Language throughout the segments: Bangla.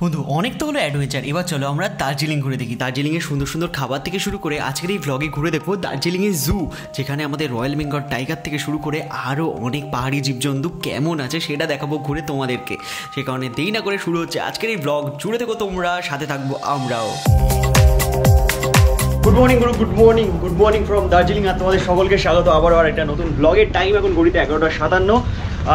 বন্ধু অনেক তো হলো অ্যাডভেঞ্চার, এবার চলো আমরা দার্জিলিং ঘুরে দেখি। দার্জিলিংয়ের সুন্দর সুন্দর খাবার থেকে শুরু করে আজকের এই ব্লগে ঘুরে দেখবো দার্জিলিংয়ের জু, যেখানে আমাদের রয়্যাল বেঙ্গল টাইগার থেকে শুরু করে আরও অনেক পাহাড়ি জীবজন্তু কেমন আছে সেটা দেখাবো ঘুরে তোমাদেরকে। সে কারণে দেরি না করে শুরু হচ্ছে আজকের এই ব্লগ। জুড়ে দেখো তোমরা, সাথে থাকবো আমরাও। Good morning Guru, good morning from Darjeeling. আর তোমাদের সকলকে স্বাগত আবারও আর একটা নতুন ব্লগের টাইম। এখন ঘড়িতে 11:57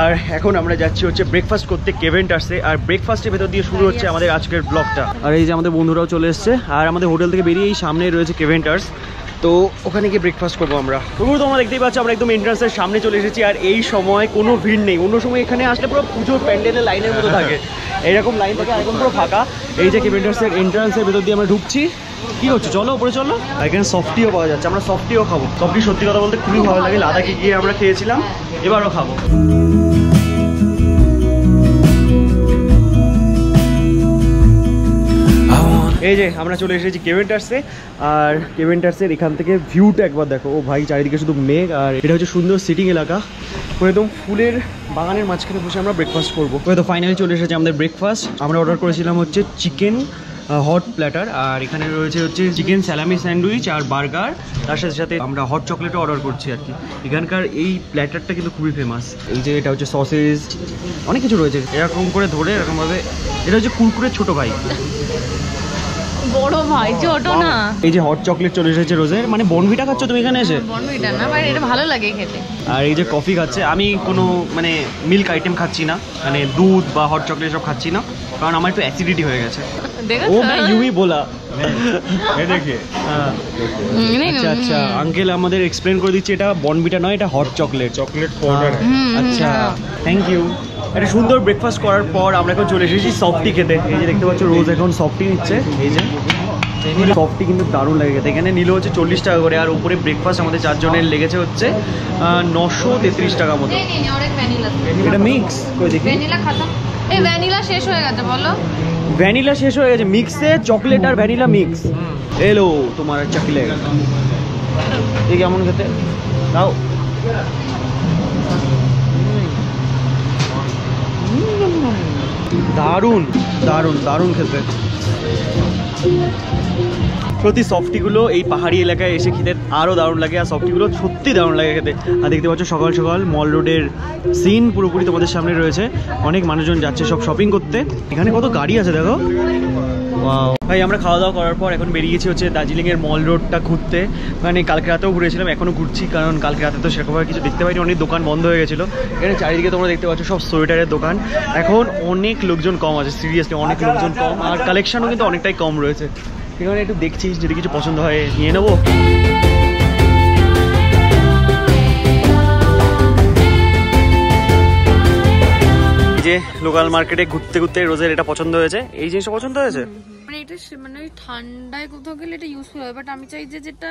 আর এখন আমরা যাচ্ছি হচ্ছে ব্রেকফাস্ট করতে কেভেন্টার্সে। আর ব্রেকফাস্টের ভেতর দিয়ে শুরু হচ্ছে আমাদের আজকের ব্লগটা। আর এই যে আমাদের বন্ধুরাও চলে এসছে, আর আমাদের হোটেল থেকে বেরিয়েই সামনে রয়েছে কেভেন্টার্স, তো ওখানে গিয়ে ব্রেকফাস্ট করবো আমরা। তবুও তোমরা দেখতেই পাচ্ছ আমরা একদম এন্ট্রান্সের সামনে চলে এসেছি। আর এই সময় কোনো ভিড় নেই, অন্য সময় এখানে আসলে পুরো পুজোর প্যান্ডেলের লাইনের মতো থাকে, এইরকম লাইন থাকে, এখন পুরো ফাঁকা। এই যে কেভেন্টার্সের এন্ট্রান্সের ভেতর দিয়ে আমরা ঢুকছি। কি হচ্ছে, চলো উপরে চলো। এখানে সফটিও পাওয়া যাচ্ছে, আমরা সফটিও খাবো। সফটি সত্যি কথা বলতে খুবই ভালো লাগে, লাদাখে গিয়ে আমরা খেয়েছিলাম, এবারও খাবো। এই যে আমরা চলে এসেছি কেভেন্টার্সে। আর কেভেন্টার্সের এখান থেকে ভিউটা একবার দেখো, ও ভাই চারিদিকে শুধু মেঘ। আর এটা হচ্ছে সুন্দর সিটিং এলাকা, একদম ফুলের বাগানের মাঝখানে বসে আমরা ব্রেকফাস্ট করবো। তো ফাইনালি চলে এসেছে আমাদের ব্রেকফাস্ট। আমরা অর্ডার করেছিলাম হচ্ছে চিকেন হট প্ল্যাটার, আর এখানে রয়েছে হচ্ছে চিকেন স্যালামি স্যান্ডউইচ আর বার্গার, তার সাথে সাথে আমরা হট চকলেটও অর্ডার করছি আর কি। এখানকার এই প্ল্যাটারটা কিন্তু খুবই ফেমাস। এই যে এটা হচ্ছে সসেজ, অনেক কিছু রয়েছে এরকম করে ধরে এরকমভাবে। এটা হচ্ছে কুরকুরের ছোট ভাই, বড় ভাই ছোট না। এই যে হট চকলেট চলে এসেছে রোজের, মানে বনভিটা খাচ্ছ তুমি এখানে এসে? বনভিটা না ভাই, এটা ভালো লাগে খেতে। আর এই যে কফি খাচ্ছে, আমি কোনো মানে মিল্ক আইটেম খাচ্ছি না, মানে দুধ বা হট চকলেট সব খাচ্ছি না, কারণ আমার একটু অ্যাসিডিটি হয়ে গেছে। ও ভাই ইউই বলা দেখে। আচ্ছা আচ্ছা, আঙ্কেল আমাদের এক্সপ্লেন করে দিচ্ছে এটা বনভিটা নয়, এটা হট চকলেট, চকলেট পাউডার। আচ্ছা থ্যাংক ইউ। একটা সুন্দর ব্রেকফাস্ট করার পর আমরা এখন চলে এসেছি সফটি খেতে। এই যে দেখতে পাচ্ছ রোজ এখন সফটি নিচ্ছে। এই যে সফটি কিন্তু দারুণ লাগে খেতে। এখানে নিল হচ্ছে 40 টাকা করে, আর উপরে ব্রেকফাস্ট আমাদের 4 জনের লেগেছে হচ্ছে 933 টাকা মতো। এটা মিক্স করে দেখি। এই ভ্যানিলা শেষ হয়ে গেছে বলো। ভ্যানিলা শেষ হয়ে গেছে, মিক্সে চকলেট আর ভ্যানিলা মিক্স। এলো তোমার চকলেট, এই কেমন খেতে দাও। দারুণ দারুণ দারুণ খেতে। সত্যি সফটিগুলো এই পাহাড়ি এলাকায় এসে খেতে আরও দারুণ লাগে, আর সফটিগুলো সত্যি দারুণ লাগে খেতে। আর দেখতে পাচ্ছ সকাল সকাল মল রোডের সিন পুরোপুরি তোমাদের সামনে রয়েছে, অনেক মানুষজন যাচ্ছে সব শপিং করতে। এখানে কত গাড়ি আছে দেখো। ভাই আমরা খাওয়া দাওয়া করার পর এখন বেরিয়েছি হচ্ছে দার্জিলিংয়ের মল রোডটা ঘুরতে। মানে কালকে রাতেও ঘুরেছিলাম, এখনও ঘুরছি, কারণ কালকে রাতে তো সেরকমভাবে কিছু দেখতে পাইনি, অনেক দোকান বন্ধ হয়ে গেছিলো। এখানে চারিদিকে তোমরা দেখতে পাচ্ছ সব সোয়েটারের দোকান। এখন অনেক লোকজন কম আছে, সিরিয়াসলি অনেক লোকজন কম, আর কালেকশনও কিন্তু অনেকটাই কম রয়েছে। এখানে একটু দেখছি, যদি কিছু পছন্দ হয় নিয়ে নেবো। যে লোকাল মার্কেটে ঘুরতে ঘুরতে রোজের এটা পছন্দ হয়েছে, এই জিনিসটা পছন্দ হয়েছে। মানে এটা মানে ঠান্ডায় কোথাও গেলে এটা ইউজফুল হয়, বাট আমি চাই যে যেটা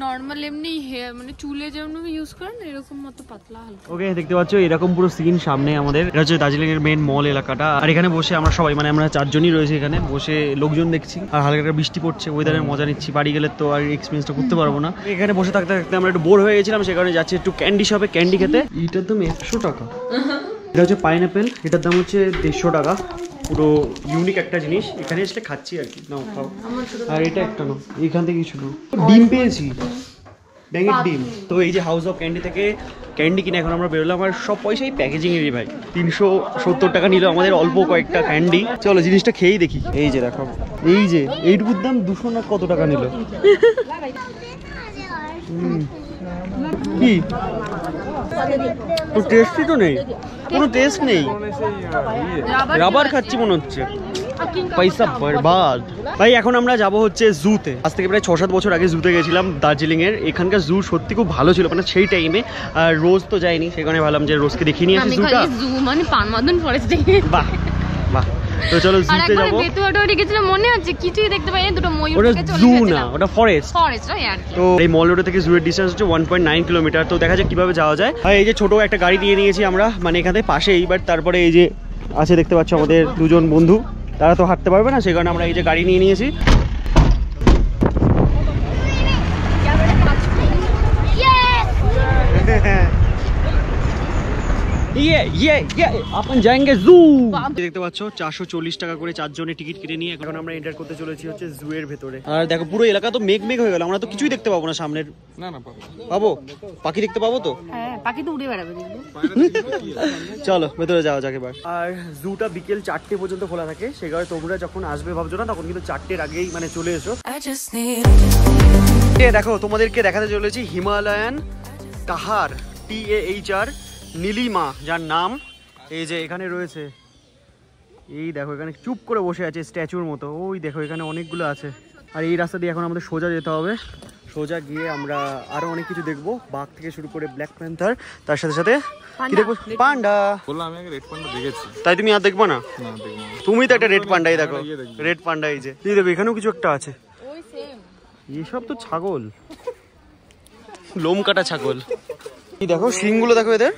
নর্মাল এমনি হেয়ার মানে চুলে যেমন ইউজ করেন এরকম মতো পাতলা হালকা। ওকে দেখতে পাচ্ছ এরকম পুরো সিন সামনে আমাদের। এটা হচ্ছে দার্জিলিং এর মেন মল এলাকাটা। আর এখানে বসে আমরা সবাই, মানে আমরা 4 জনই রয়েছে এখানে বসে, লোকজন দেখছি, আর হালকা একটা বৃষ্টি পড়ছে, ওয়েদারের মজা নিচ্ছি। বাড়ি গেলে তো আর এক্সপিরিয়েন্সটা করতে পারবো না। এখানে বসে থাকতে থাকতে আমরা একটু বোর হয়ে গেছিলাম, সে কারণে যাচ্ছি একটু ক্যান্ডি শপে ক্যান্ডি খেতে। এটার দাম 100 টাকা। এটা হচ্ছে পাইনঅ্যাপেল, এটার দাম হচ্ছে 150 টাকা। পুরো ইউনিক একটা জিনিস, এখানে এসে খাচ্ছি আর কি। নাও খাও। আর এটা একটা নাও, এখান থেকে কিছু নাও। ডিম পেয়েছি, ব্যাঙের ডিম। তো এই যে হাউস অফ ক্যান্ডি থেকে ক্যান্ডি কিনে এখন আমরা বেরোলাম। আর সব পয়সাই প্যাকেজিংয়েরই ভাই। 370 টাকা নিল আমাদের অল্প কয়েকটা ক্যান্ডি। চলো জিনিসটা খেয়েই দেখি। এই যে দেখো, এই যে এইটুকুর দাম 200 না কত টাকা নিল। কি টেস্টই তো নেই, কোনো টেস্ট নেই, রাবার খাচ্ছি মনে হচ্ছে, পয়সা বরবাদ। ভাই এখন আমরা যাব হচ্ছে জুতে। আজ থেকে প্রায় 6-7 বছর আগে জুতে গেছিলাম দার্জিলিং এর। এখানকার জু সত্যি খুব ভালো ছিল, মানে সেই টাইমে। আর রোজ তো যাইনি, সেখানে ভাবলাম যে রোজকে দেখিয়ে নিয়ে আসি জুটা। জু মানে পানমাদন ফরেস্ট। বাহ বাহ, তো চলো জুতে যাবো। বেতুয়াটোরি গেছিলাম মনে আছে, কিছুই দেখতে পাইনি, দুটো ময়ূর থেকে চলে জু গেছিলাম। না, ওটা ফরেস্ট। ফরেস্ট আর তো এই মল রোড থেকে জুয়ের ডিস্টেন্স হচ্ছে 1.9 কিলোমিটার। তো দেখা যাক কিভাবে যাওয়া যায়। আর এই যে ছোট একটা গাড়ি নিয়ে নিয়েছি আমরা, মানে এখানে পাশেই। বাট তারপরে এই যে আছে দেখতে পাচ্ছ আমাদের 2 জন বন্ধু, তারা তো হাঁটতে পারবে না, সেই কারণে আমরা এই যে গাড়ি নিয়ে নিয়েছি। अपन जाएंगे জু। দেখতে পাচ্ছ 440 টাকা করে 4 জনের টিকিট কেটে নিয়ে এখন আমরা এন্টার করতে চলেছি হচ্ছে জু এর ভেতরে। আর দেখো পুরো এলাকা তো মেঘ মেঘ হয়ে গেল, আমরা তো কিছুই দেখতে পাবো না সামনের। না না পাবো, পাখি দেখতে পাবো তো। হ্যাঁ পাখি তো উড়ে বেড়াবে দেখবো। চলো ভেতরে যাওয়া যাক এবার। আর জুটা বিকেল 4টে পর্যন্ত খোলা থাকে, সেই কারণে তোমরা যখন আসবে ভাবছো না তখন কিন্তু 4টের আগেই মানে চলে এসো। দেখো তোমাদেরকে দেখাতে চলেছি হিমালয়ান তাহার TAHR নীলিমা, যার নাম এই যে এখানে রয়েছে। এই দেখো এখানে চুপ করে বসে আছে স্ট্যাচুর মতো। ওই দেখো এখানে অনেকগুলো আছে। আর এই রাস্তা দিয়ে এখন আমাদের সোজা যেতে হবে। সোজা গিয়ে আমরা আরো অনেক কিছু দেখবো, বাঘ থেকে শুরু করে ব্ল্যাক প্যান্থার, তার সাথে সাথে কি দেখবো পান্ডা। বললাম আমি আগে রেড পান্ডা দেখেছি, তাই তুমি আর দেখবো না? না দেখবো। তুমি তো একটা রেড পান্ডাই দেখো, রেড পান্ডা এই যে এই দেখো এখানেও কিছু একটা আছে। ওই সেম, এইসব তো ছাগল, লোম কাটা ছাগল। এই দেখো শিংগুলো দেখো, এদের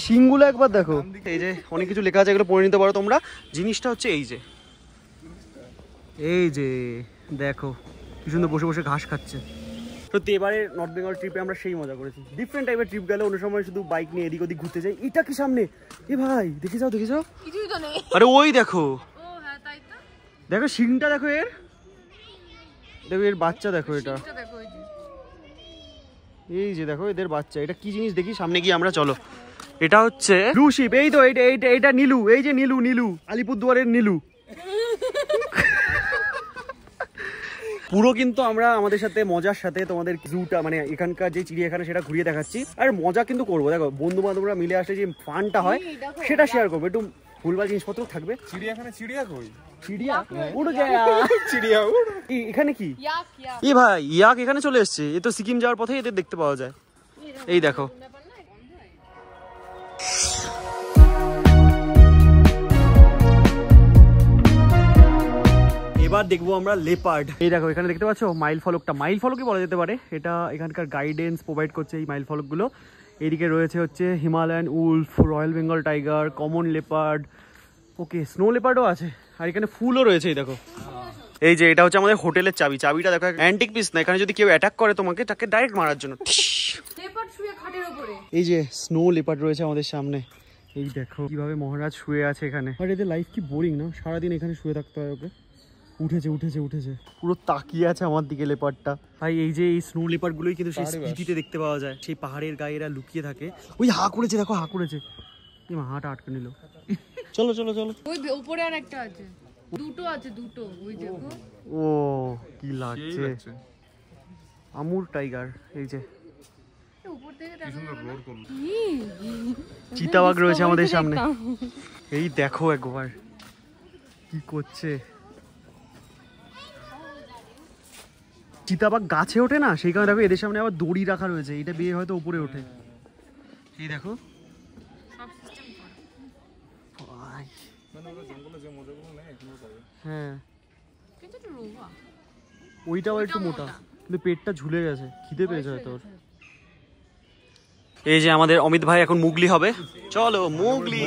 শিংগুলো একবার দেখো। এই যে অনেক কিছু লেখা আছে, এগুলো পড়ে নিতে পারো তোমরা। জিনিসটা হচ্ছে এই যে দেখো কি সুন্দর বসে বসে ঘাস খাচ্ছে। সত্যি এবারে নর্থ বেঙ্গল ট্রিপে আমরা সেই মজা করেছি। ডিফারেন্ট টাইপের ট্রিপ গেলে অন্য সময় শুধু বাইক নিয়ে এদিক ওদিক ঘুরতে যাই। এটা কি সামনে? এ ভাই দেখে যাও, দেখে যাও। আরে ওই দেখো, দেখো শিংটা দেখো, এর দেখো এর বাচ্চা দেখো, এটা এই যে দেখো এদের বাচ্চা। এটা কি জিনিস দেখি সামনে গিয়ে আমরা। চলো, এটা হচ্ছে ব্লু শিপ। এই তো এটা নীলু, এই যে নীলু আলিপুরদুয়ারের নীলু। পুরো কিন্তু আমরা আমাদের সাথে মজার সাথে তোমাদের জুটা মানে এখানকার যে চিড়িয়াখানা সেটা ঘুরিয়ে দেখাচ্ছি। আর মজা কিন্তু করবো। দেখো বন্ধু বান্ধবরা মিলে আসলে যে ফানটা হয় সেটা শেয়ার করবো। একটু ভুলভাল জিনিসপত্র থাকবে। চিড়িয়াখানা চিড়িয়া কই? চিড়িয়া উড় যায়, চিড়িয়া উড়। এখানে কি এ ভাই ইয়াক এখানে চলে এসছে। এ তো সিকিম যাওয়ার পথে এদের দেখতে পাওয়া যায়। এই দেখো এবার দেখবো আমরা লেপার্ড। এই দেখো এখানে দেখতে পাচ্ছ মাইল ফলকটা, মাইল ফলকই বলা যেতে পারে। এটা এখানকার গাইডেন্স প্রোভাইড করছে এই মাইল ফলকগুলো। এইদিকে রয়েছে হচ্ছে Himalayan wolf, royal Bengal tiger, common leopard, okay snow লেপার্ডও আছে। আর এখানে ফুলও রয়েছে। এই দেখো এই যে এটা হচ্ছে আমাদের হোটেলের চাবি। চাবিটা দেখো অ্যান্টিক পিস না, এখানে যদি কেউ অ্যাটাক করে তোমাকে তাকে ডাইরেক্ট মারার জন্য। এই যে স্নো লেপার্ড রয়েছে আমাদের সামনে। এই দেখো কিভাবে মহারাজ শুয়ে আছে এখানে। আর এদের লাইফ কি বোরিং না, সারাদিন এখানে শুয়ে থাকতে হয় ওকে। উঠেছে পুরো তাকিয়ে আছে আমার দিকে লেপার্ডটা। ভাই এই যে এই স্নো লেপার্ড গুলোই কিন্তু সেই স্পিতিতে দেখতে পাওয়া যায়। সেই পাহাড়ের গায়ে এরা লুকিয়ে থাকে। ওই হা করেছে দেখো, হা করেছে, হাটা আটকে নিল। চলো চলো চলো, ওই উপরে আর একটা আছে, দুটো আছে, দুটো ওই দেখো। ও কি লাগছে, আমুর টাইগার। এই যে উপর থেকে চিতাবাঘ রয়েছে আমাদের সামনে। এই দেখো একবার কি করছে। চিতাবাঘ গাছে ওঠে না, সেই কারণে দেখো এদের সামনে আবার দড়ি রাখা রয়েছে। এটা বেয়ে হয়তো উপরে ওঠে। এই দেখো হ্যাঁ, ওইটাও একটু মোটা কিন্তু পেটটা ঝুলে গেছে, খিদে পেয়েছে হয়তো। এই যে আমাদের অমিত ভাই এখন মুগলি হবে। চলো মুগলি।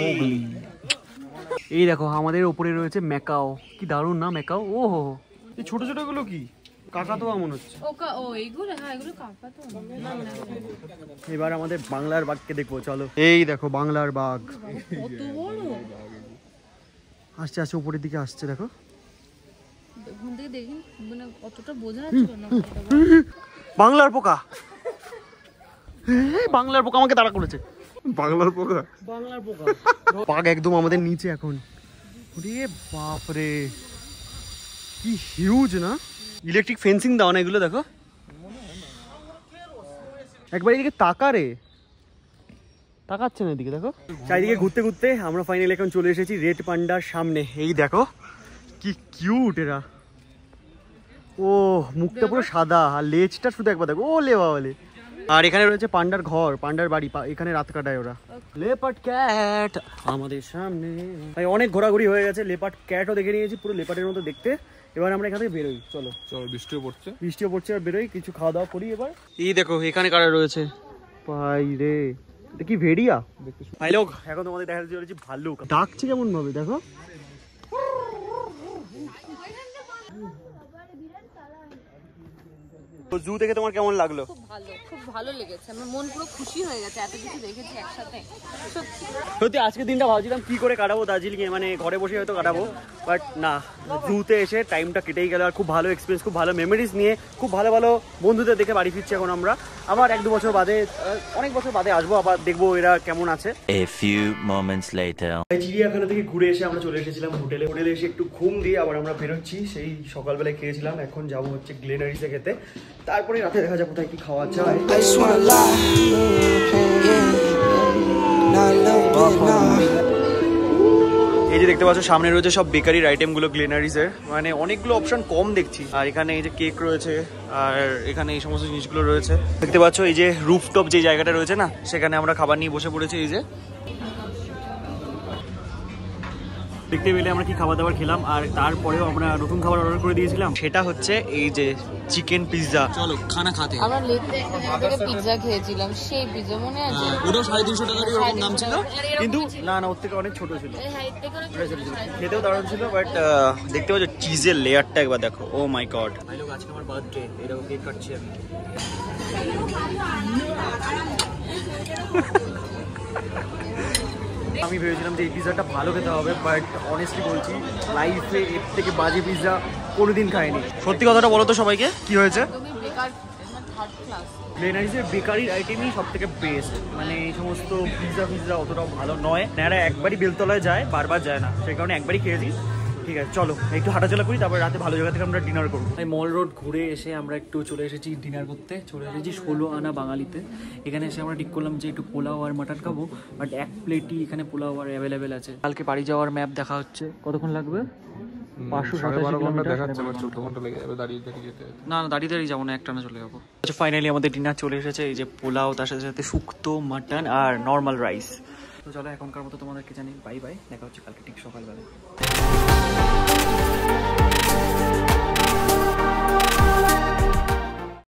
এই দেখো আমাদের উপরে রয়েছে ম্যাকাও। কি দারুণ না ম্যাকাও। ও হো, এই ছোট ছোট গুলো কি কাকাতুয়া মনে হচ্ছে। এবার আমাদের বাংলার বাঘকে দেখবো। চলো এই দেখো বাংলার বাঘ আসছে আসছে, উপরের দিকে আসছে। দেখো বাংলার পোকা, বাংলার পোকা আমাকে তাড়া করেছে। বাংলার পোকা বাঘ একদম আমাদের নিচে এখন। বাপরে কি হিউজ না। ইলেকট্রিক ফেন্সিং দাও না এগুলো। দেখো একবার এদিকে তাকা রে, তাকাচ্ছে না এদিকে। দেখো চারিদিকে ঘুরতে ঘুরতে আমরা ফাইনালি এখন চলে এসেছি রেড পান্ডার সামনে। এই দেখো কি কিউট এরা। ও মুখটা পুরো সাদা আর লেজটা শুধু একবার দেখো। ও লে বাবালে। আর এখানে রয়েছে পান্ডার ঘর, পান্ডার বাড়ি, এখানে রাত কাটায় ওরা। লেপার্ড ক্যাট আমাদের সামনে। ভাই অনেক ঘোরাঘুরি হয়ে গেছে, লেপার্ড ক্যাটও দেখে নিয়েছি, পুরো লেপার্ডের মতো দেখতে। এবার আমরা এখান থেকে বেরোই। চলো চলো, বৃষ্টিও পড়ছে আর বেরোই, কিছু খাওয়া দাওয়া করি এবার। এই দেখো এখানে কারা রয়েছে ভাই রে, এটা কি ভেড়িয়া। ভাই লোক এখন তোমাদের দেখাতে চলেছি ভাল্লুক। ডাকছে কেমন ভাবে দেখো। তো জু দেখে তোমার কেমন লাগলো? খুব ভালো লেগেছে, আমার মন পুরো খুশি হয়ে গেছে, এত কিছু দেখেছি একসাথে। সত্যি আজকের দিনটা ভাবছিলাম কি করে কাটাবো দার্জিলিং এ, মানে ঘরে বসে হয়তো কাটাবো, বাট না, জুতে এসে টাইমটা কেটেই গেল। আর খুব ভালো এক্সপিরিয়েন্স, খুব ভালো মেমোরিজ নিয়ে, খুব ভালো ভালো বন্ধুদের দেখে বাড়ি ফিরছি এখন আমরা। আবার 1-2 বছর বাদে, অনেক বছর বাদে আসবো, আবার দেখবো এরা কেমন আছে। A few moments later. চিড়িয়াখানা থেকে ঘুরে এসে আমরা চলে এসেছিলাম হোটেলে এসে একটু ঘুম দিয়ে আবার আমরা বেরোচ্ছি। সেই সকালবেলায় খেয়েছিলাম, এখন যাবো হচ্ছে গ্লেনারিসে খেতে, তারপরে রাতে দেখা যাবে কোথায় কি খাওয়া যায়। এই যে দেখতে পাচ্ছ সামনে রয়েছে সব বেকারির আইটেম গুলো গ্লেনারিসের, মানে অনেকগুলো অপশন কম দেখছি। আর এখানে এই যে কেক রয়েছে, আর এখানে এই সমস্ত জিনিসগুলো রয়েছে দেখতে পাচ্ছ। এই যে রুফটপ যে জায়গাটা রয়েছে না, সেখানে আমরা খাবার নিয়ে বসে পড়েছি। এই যে দেখতে পেলে আমরা কি খাবার দাবার খেলাম, আর তারপরেও আমরা নতুন খাবার অর্ডার করে দিয়েছিলাম, সেটা হচ্ছে এই যে চিকেন পিৎজা। চলো খানা খাতে। আমরা লেটে একটা জায়গা থেকে পিৎজা খেয়েছিলাম, সেই পিৎজা মনে আছে? ওটাও 350 টাকারই ওরকম দাম ছিল, কিন্তু না না, ওর থেকে অনেক ছোট ছিল, খেতেও দারুণ ছিল। বাট দেখতে পাচ্ছ চিজের লেয়ারটা একবার দেখো, ও মাই গড। ভাই লোক, আজকে আমার বার্থডে, এরকম কেক কাটছি আমি। আমি ভেবেছিলাম যে এই পিৎজাটা ভালো খেতে হবে, বাট অনেস্টলি বলছি লাইফে এর থেকে বাজে পিৎজা কোনোদিন খাইনি। সত্যি কথাটা বলো তো সবাইকে, কি হয়েছে? গ্লেনারিসের বেকারির আইটেমই সব থেকে বেস্ট, মানে এই সমস্ত পিৎজা অতটাও ভালো নয়। এরা একবারই বেলতলায় যায়, বারবার যায় না, সেই কারণে একবারই খেয়েছি। ঠিক আছে, চলো একটু হাঁটাচলা করি, তারপর রাতে ভালো জায়গা থেকে আমরা ডিনার করবো। মল রোড ঘুরে এসে আমরা একটু চলে এসেছি ডিনার করতে, চলে এসেছি 16 আনা বাঙালিতে। এখানে এসে আমরা ঠিক করলাম যে একটু পোলাও আর মাটন খাবো, বাট এক প্লেটই এখানে পোলাও আর অ্যাভেলেবেল আছে। কালকে বাড়ি যাওয়ার ম্যাপ দেখা হচ্ছে, কতক্ষণ লাগবে? 587 কিলোমিটার দেখাচ্ছে, বাট 14 ঘন্টা লেগে যাবে দাঁড়িয়ে যেতে। না দাঁড়িয়ে যাবো না, একটানা চলে যাবো। আচ্ছা, ফাইনালি আমাদের ডিনার চলে এসেছে। এই যে পোলাও, তার সাথে সাথে শুক্তো, মাটন আর নর্মাল রাইস। তো চলো এখনকার মতো তোমাদেরকে জানি বাই বাই, দেখা হচ্ছে কালকে ঠিক সকালবেলা।